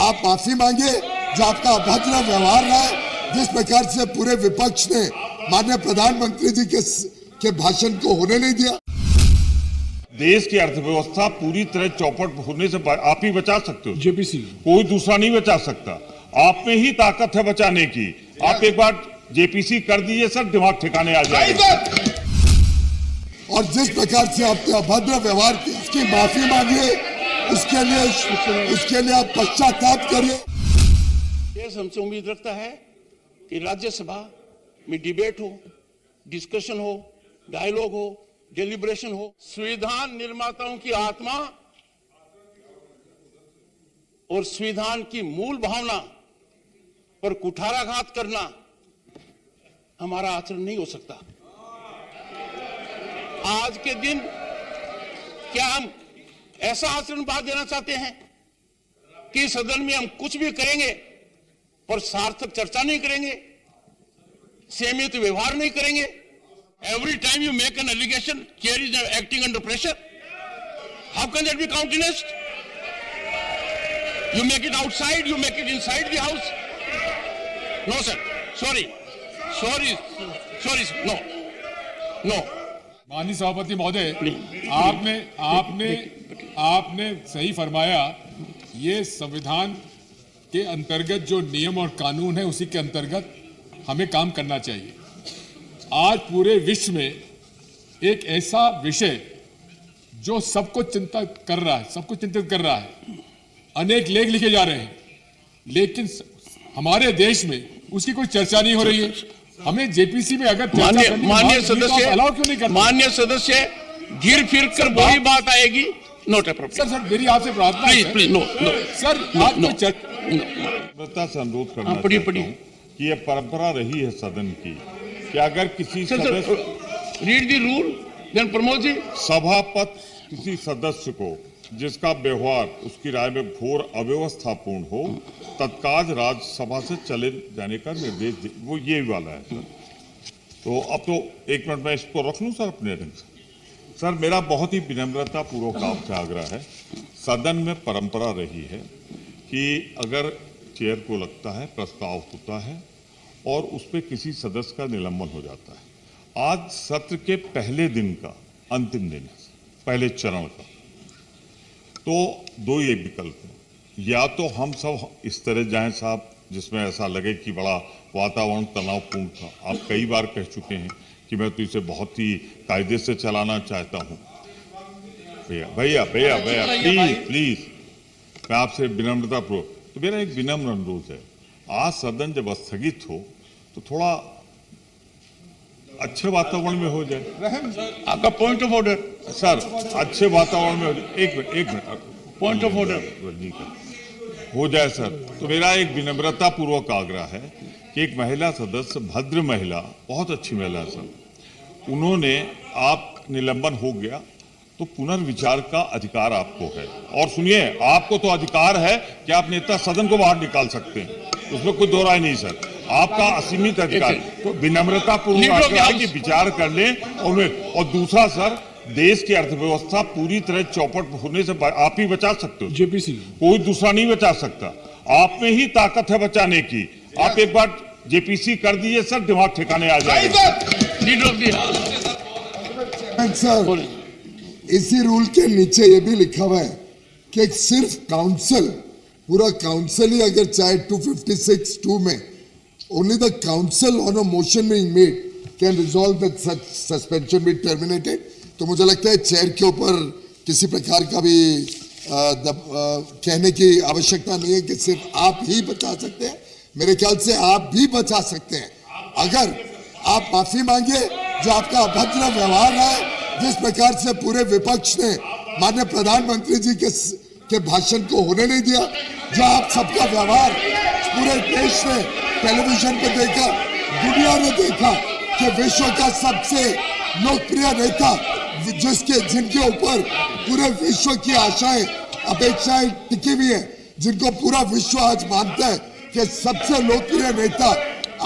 आप माफी मांगे जो आपका अभद्र व्यवहार रहा है, जिस प्रकार से पूरे विपक्ष ने माननीय प्रधानमंत्री जी के भाषण को होने नहीं दिया। देश की अर्थव्यवस्था पूरी तरह चौपट होने से आप ही बचा सकते हो। जेपीसी कोई दूसरा नहीं बचा सकता। आप में ही ताकत है बचाने की। आप एक बार जेपीसी कर दीजिए सर, दिमाग ठिकाने आ जाएगा। और जिस प्रकार से आपने अभद्र व्यवहार किया, उसकी माफी मांगिए, उसके लिए आप पश्चाताप करिए। देश हमसे उम्मीद रखता है कि राज्यसभा में डिबेट हो, डिस्कशन हो, डायलॉग हो, डेलिब्रेशन हो। संविधान निर्माताओं की आत्मा और संविधान की मूल भावना पर कुठाराघात करना हमारा आचरण नहीं हो सकता। आज के दिन क्या हम ऐसा आचरण बात देना चाहते हैं कि सदन में हम कुछ भी करेंगे पर सार्थक चर्चा नहीं करेंगे, सीमित व्यवहार नहीं करेंगे? Every time you make an allegation, chair is acting under pressure. How can that be countenanced? You make it outside, you make it inside the house. No, sir. Sorry. No. माननीय सभापति महोदय, आपने सही फरमाया। ये संविधान के अंतर्गत जो नियम और कानून है उसी के अंतर्गत हमें काम करना चाहिए। आज पूरे विश्व में एक ऐसा विषय जो सबको चिंतित कर रहा है, अनेक लेख लिखे जा रहे हैं, लेकिन हमारे देश में उसकी कोई चर्चा नहीं हो रही है। हमें जेपीसी में अगर माननीय सदस्य घिर फिर कर वही बात आएगी। Note appropriate. सर मेरी आपसे प्रार्थना है। प्लीज नो सर से अनुरोध करना चाहता हूं कि यह परंपरा रही है सदन की कि अगर किसी सदस्य read the rule then Pramod ji. सभापति किसी सदस्य को जिसका व्यवहार उसकी राय में घोर अव्यवस्थापूर्ण हो, तत्काल राज्यसभा से चले जाने का निर्देश वो ये वाला है। तो अब तो एक मिनट में इसको रख लूं सर अपने ढंग से। सर मेरा बहुत ही विनम्रता पूर्वक आपसे आग्रह है, सदन में परंपरा रही है कि अगर चेयर को लगता है, प्रस्ताव होता है और उस पर किसी सदस्य का निलंबन हो जाता है। आज सत्र के पहले दिन का अंतिम दिन है, पहले चरण का, तो दो ये विकल्प है। या तो हम सब इस तरह जाएं साहब जिसमें ऐसा लगे कि बड़ा वातावरण तनावपूर्ण था। आप कई बार कह चुके हैं कि मैं तो इसे बहुत ही कायदे से चलाना चाहता हूं। भैया प्लीज मैं आपसे विनम्रता पूर्वक, तो मेरा एक विनम्र अनुरोध है, आज सदन जब स्थगित हो तो थोड़ा अच्छे वातावरण में हो जाए। आपका पॉइंट ऑफ ऑर्डर सर, अच्छे वातावरण में हो जाए। एक मिनट पॉइंट ऑफ ऑर्डर हो जाए सर। तो मेरा एक विनम्रता पूर्वक आग्रह है कि एक महिला सदस्य, भद्र महिला, बहुत अच्छी महिला सर, उन्होंने, आप निलंबन हो गया तो पुनर्विचार का अधिकार आपको है। और सुनिए, आपको तो अधिकार है कि आप नेता सदन को बाहर निकाल सकते हैं, उसमें कोई दो राय नहीं सर, आपका असीमित अधिकार। तो विनम्रता पूर्वक कि विचार कर लें। और दूसरा सर, देश की अर्थव्यवस्था पूरी तरह चौपट होने से आप ही बचा सकते हो। जेपीसी कोई दूसरा नहीं बचा सकता। आप में ही ताकत है बचाने की। आप एक बार जेपीसी कर दीजिए सर, दिमाग ठिकाने आ जाएगा। सर, इसी रूल के नीचे ये भी लिखा हुआ है कि सिर्फ काउंसिल, पूरा काउंसिल ही अगर चाहे 256(2) में only the council on a motion being maid can resolve that such suspension be terminated. तो मुझे लगता है चेयर के ऊपर किसी प्रकार का भी कहने की आवश्यकता नहीं है कि सिर्फ आप ही बचा सकते हैं। मेरे ख्याल से आप भी बचा सकते हैं अगर आप माफी मांगिए जो आपका अभद्र व्यवहार रहा है, जिस प्रकार से पूरे विपक्ष ने माननीय प्रधानमंत्री जी के भाषण को होने नहीं दिया, जो आप सबका व्यवहार पूरे देश ने टेलीविजन पे देखा, दुनिया ने देखा कि विश्व का सबसे लोकप्रिय नेता जिनके ऊपर पूरे विश्व की आशाएं, अपेक्षाएं टिकी हुई है, जिनको पूरा विश्व आज मानता है कि सबसे लोकप्रिय नेता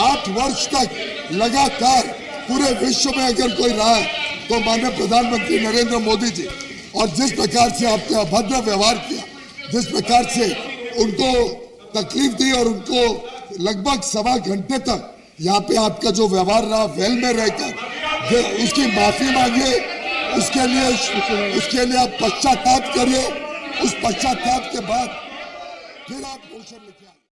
8 वर्ष तक लगातार पूरे विश्व में अगर कोई रहा है तो माननीय प्रधानमंत्री नरेंद्र मोदी जी। और जिस प्रकार से आपने अभद्र व्यवहार किया, जिस प्रकार से उनको तकलीफ दी और उनको लगभग 1.25 घंटे तक यहाँ पे आपका जो व्यवहार रहा वेल में रहकर उसकी माफी मांगिए, उसके लिए आप पश्चाताप करिए। उस पश्चाताप के बाद फिर आप मोशन लेके आइए।